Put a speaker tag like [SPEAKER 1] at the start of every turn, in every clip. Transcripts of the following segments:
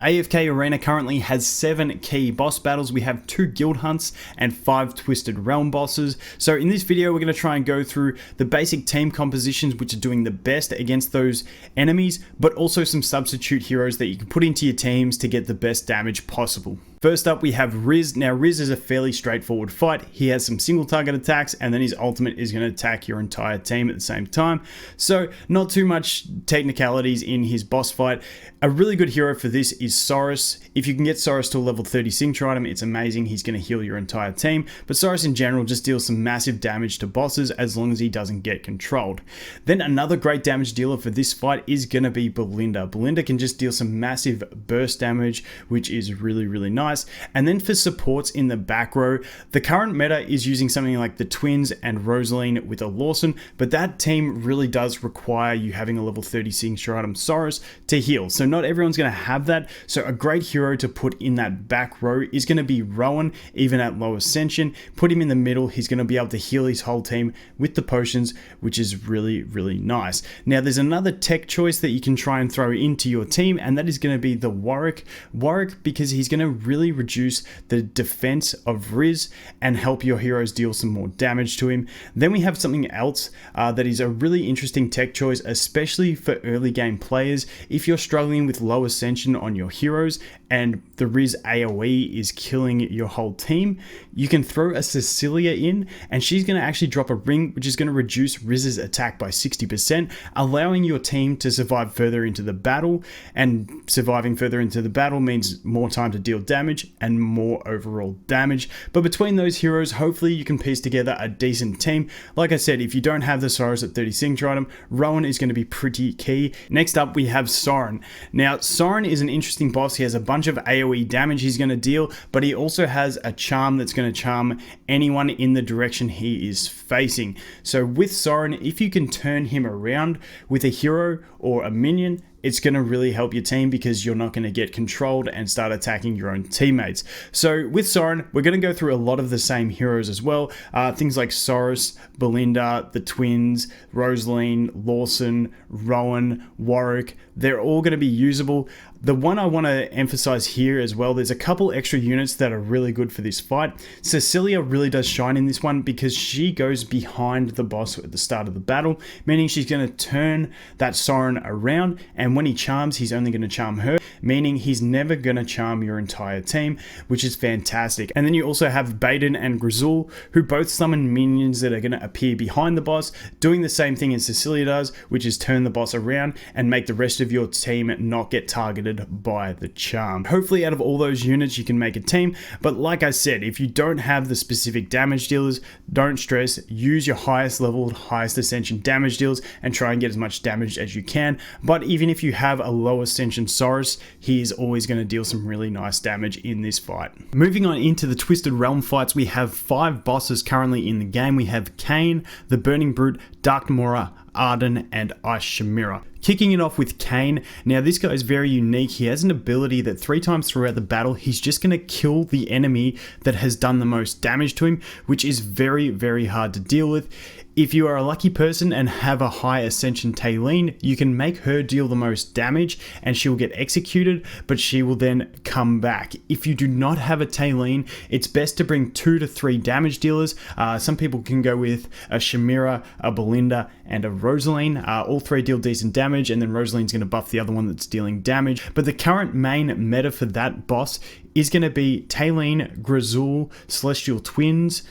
[SPEAKER 1] AFK Arena currently has 7 key boss battles. We have 2 guild hunts and 5 Twisted Realm bosses. So in this video, we're going to try and go through the basic team compositions which are doing the best against those enemies, but also some substitute heroes that you can put into your teams to get the best damage possible. First up, we have Riz. Now, Riz is a fairly straightforward fight. He has some single target attacks, and then his ultimate is going to attack your entire team at the same time. So not too much technicalities in his boss fight. A really good hero for this is Saurus. If you can get Saurus to a level 30 signature item, it's amazing. He's going to heal your entire team. But Saurus in general just deals some massive damage to bosses as long as he doesn't get controlled. Then another great damage dealer for this fight is going to be Belinda. Belinda can just deal some massive burst damage, which is really, really nice. And then for supports in the back row, the current meta is using something like the Twins and Rosaline with a Lawson, but that team really does require you having a level 30 signature item Saurus to heal. So not everyone's going to have that. So a great hero to put in that back row is going to be Rowan, even at low ascension. Put him in the middle. He's going to be able to heal his whole team with the potions, which is really, really nice. Now there's another tech choice that you can try and throw into your team, and that is going to be the Warwick. Warwick, because he's going to really reduce the defense of Riz and help your heroes deal some more damage to him. Then we have something else that is a really interesting tech choice, especially for early game players. If you're struggling with low ascension on your heroes and the Riz AoE is killing your whole team, you can throw a Cecilia in, and she's going to actually drop a ring which is going to reduce Riz's attack by 60%, allowing your team to survive further into the battle. And surviving further into the battle means more time to deal damage and more overall damage. But between those heroes, hopefully you can piece together a decent team. Like I said, if you don't have the Saurus at 30 signature item, Rowan is going to be pretty key. Next up, we have Soren. Now, Soren is an interesting boss. He has a bunch of AoE damage he's going to deal, but he also has a charm that's going to charm anyone in the direction he is facing. So with Soren, if you can turn him around with a hero or a minion, it's going to really help your team because you're not going to get controlled and start attacking your own teammates. So with Soren, we're going to go through a lot of the same heroes as well. Things like Saurus, Belinda, the Twins, Rosaline, Lawson, Rowan, Warwick. They're all going to be usable. The one I want to emphasize here as well, there's a couple extra units that are really good for this fight. Cecilia really does shine in this one because she goes behind the boss at the start of the battle, meaning she's going to turn that Soren around, and when he charms, he's only going to charm her, meaning he's never going to charm your entire team, which is fantastic. And then you also have Baden and Grizul, who both summon minions that are going to appear behind the boss, doing the same thing as Cecilia does, which is turn the boss around and make the rest of your team not get targeted by the charm. Hopefully out of all those units you can make a team, but like I said, if you don't have the specific damage dealers, don't stress. Use your highest level, highest ascension damage deals and try and get as much damage as you can. But even if you have a low ascension Saurus, he is always going to deal some really nice damage in this fight. Moving on into the Twisted Realm fights, we have 5 bosses currently in the game. We have Kain, the Burning Brute, Dark Mora, Arden, and Ice Chimera. Kicking it off with Kain. Now this guy is very unique. He has an ability that 3 times throughout the battle, he's just going to kill the enemy that has done the most damage to him, which is very, very hard to deal with. If you are a lucky person and have a high ascension Talene, you can make her deal the most damage and she will get executed, but she will then come back. If you do not have a Talene, it's best to bring 2 to 3 damage dealers. Some people can go with a Chimera, a Belinda, and a Rosaline. All 3 deal decent damage, and then Rosaline's going to buff the other one that's dealing damage. But the current main meta for that boss is going to be Talene, Grizul, Celestial Twins,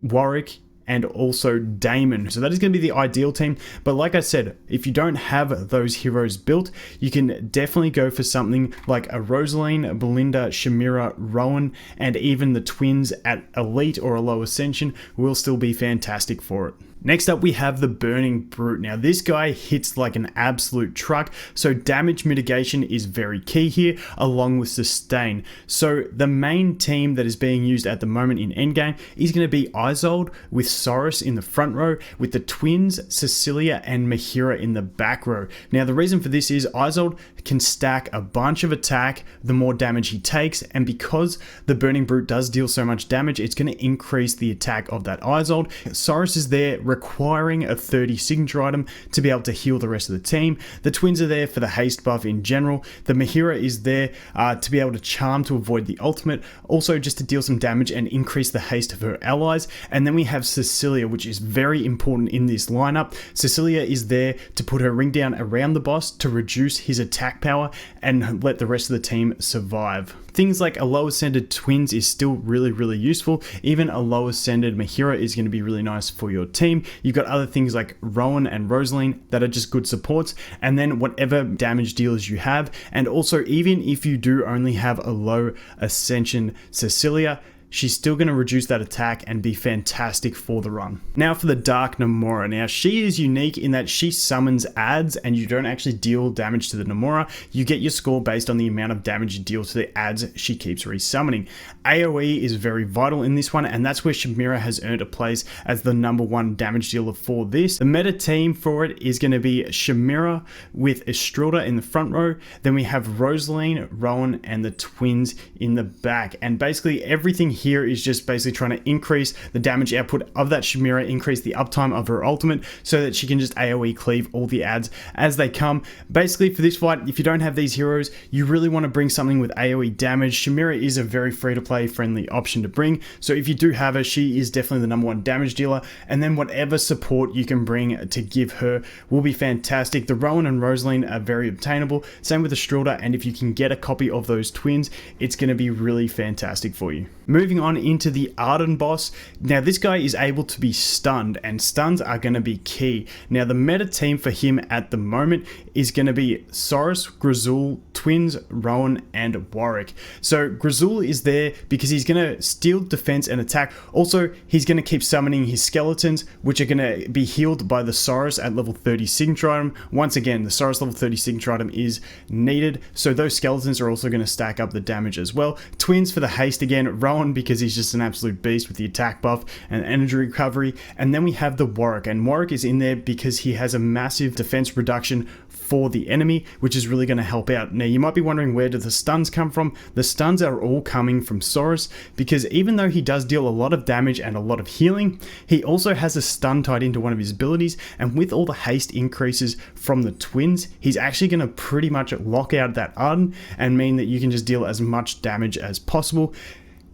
[SPEAKER 1] Warwick, and also Damon. So that is going to be the ideal team. But like I said, if you don't have those heroes built, you can definitely go for something like a Rosaline, Belinda, Chimera, Rowan, and even the Twins at Elite or a low ascension will still be fantastic for it. Next up, we have the Burning Brute. Now, this guy hits like an absolute truck, so damage mitigation is very key here, along with sustain. So the main team that is being used at the moment in endgame is going to be Isolde with Saurus in the front row, with the Twins, Cecilia, and Mahira in the back row. Now, the reason for this is Isolde can stack a bunch of attack the more damage he takes, and because the Burning Brute does deal so much damage, it's going to increase the attack of that Isold. Saurus is there requiring a 30 signature item to be able to heal the rest of the team. The twins are there for the haste buff in general. The Mahira is there to be able to charm to avoid the ultimate, also just to deal some damage and increase the haste of her allies. And then we have Cecilia, which is very important in this lineup. Cecilia is there to put her ring down around the boss to reduce his attack power and let the rest of the team survive. Things like a low ascended twins is still really useful. Even a low ascended Mahira is going to be really nice for your team. You've got other things like Rowan and Rosaline that are just good supports, and then whatever damage dealers you have. And also, even if you do only have a low ascension Cecilia, she's still going to reduce that attack and be fantastic for the run. Now for the Dark Namora. Now she is unique in that she summons adds and you don't actually deal damage to the Namora. You get your score based on the amount of damage you deal to the adds she keeps resummoning. AoE is very vital in this one, and that's where Shamira has earned a place as the #1 damage dealer for this. The meta team for it is going to be Shamira with Estrilda in the front row. Then we have Rosaline, Rowan, and the twins in the back. And basically everything here is just basically trying to increase the damage output of that Shamira, increase the uptime of her ultimate so that she can just AoE cleave all the adds as they come. Basically for this fight, if you don't have these heroes, you really want to bring something with AoE damage. Shamira is a very free to play friendly option to bring, so if you do have her, she is definitely the #1 damage dealer, and then whatever support you can bring to give her will be fantastic. The Rowan and Rosaline are very obtainable, same with the Estrilda, and if you can get a copy of those twins, it's going to be really fantastic for you. Moving on into the Arden boss. Now this guy is able to be stunned, and stuns are going to be key. Now the meta team for him at the moment is going to be Saurus, Grizul, twins, Rowan, and Warwick. So Grizul is there because he's going to steal defense and attack. Also, he's going to keep summoning his skeletons, which are going to be healed by the Saurus at level 30 signature item. Once again, the Saurus level 30 signature item is needed, so those skeletons are also going to stack up the damage as well. Twins for the haste again, Rowan because he's just an absolute beast with the attack buff and energy recovery. And then we have the Warwick, and Warwick is in there because he has a massive defense reduction for the enemy, which is really going to help out. Now you might be wondering, where do the stuns come from? The stuns are all coming from Saurus, because even though he does deal a lot of damage and a lot of healing, he also has a stun tied into one of his abilities, and with all the haste increases from the twins, he's actually going to pretty much lock out that Arden and mean that you can just deal as much damage as possible.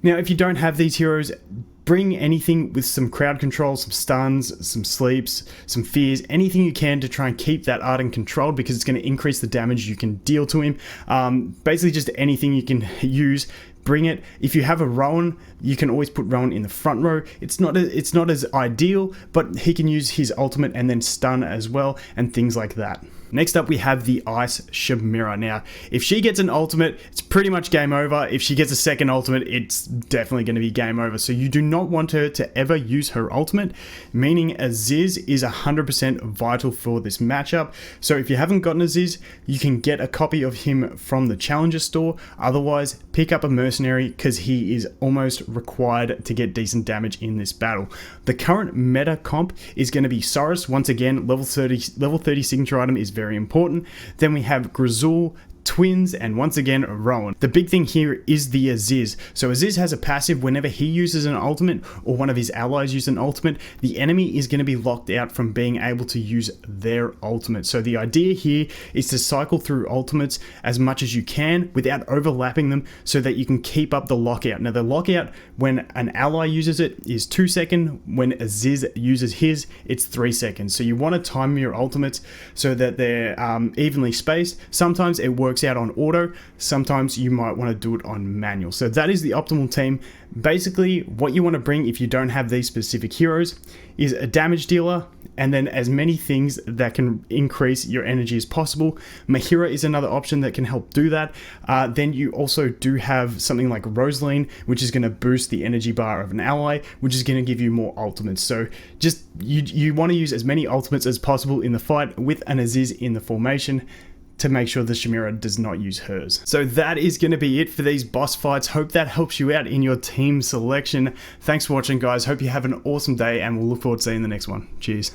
[SPEAKER 1] Now if you don't have these heroes, bring anything with some crowd control, some stuns, some sleeps, some fears, anything you can to try and keep that Arden controlled, because it's going to increase the damage you can deal to him. Basically just anything you can use, bring it. If you have a Rowan, you can always put Rowan in the front row. It's not as ideal, but he can use his ultimate and then stun as well, and things like that. Next up we have the Ice Shamira. Now if she gets an ultimate, it's pretty much game over. If she gets a second ultimate, it's definitely going to be game over. So you do not want her to ever use her ultimate, meaning Aziz is 100% vital for this matchup. So if you haven't gotten Aziz, you can get a copy of him from the Challenger store. Otherwise, pick up a mercenary because he is almost required to get decent damage in this battle. The current meta comp is going to be Saurus. Once again, level 30 signature item is very important. Then we have Grizul, twins, and once again Rowan. The big thing here is the Aziz. So Aziz has a passive. Whenever he uses an ultimate or one of his allies use an ultimate, the enemy is going to be locked out from being able to use their ultimate. So the idea here is to cycle through ultimates as much as you can without overlapping them, so that you can keep up the lockout. Now the lockout when an ally uses it is 2 seconds. When Aziz uses his, it's 3 seconds. So you want to time your ultimates so that they're evenly spaced. Sometimes it works out on auto, sometimes you might want to do it on manual. So that is the optimal team. Basically what you want to bring if you don't have these specific heroes is a damage dealer, and then as many things that can increase your energy as possible. Mahira is another option that can help do that. Then you also do have something like Rosaline, which is going to boost the energy bar of an ally, which is going to give you more ultimates. So just you want to use as many ultimates as possible in the fight with an Aziz in the formation, to make sure the Shamira does not use hers. So that is going to be it for these boss fights. Hope that helps you out in your team selection. Thanks for watching, guys. Hope you have an awesome day, and we'll look forward to seeing the next one. Cheers.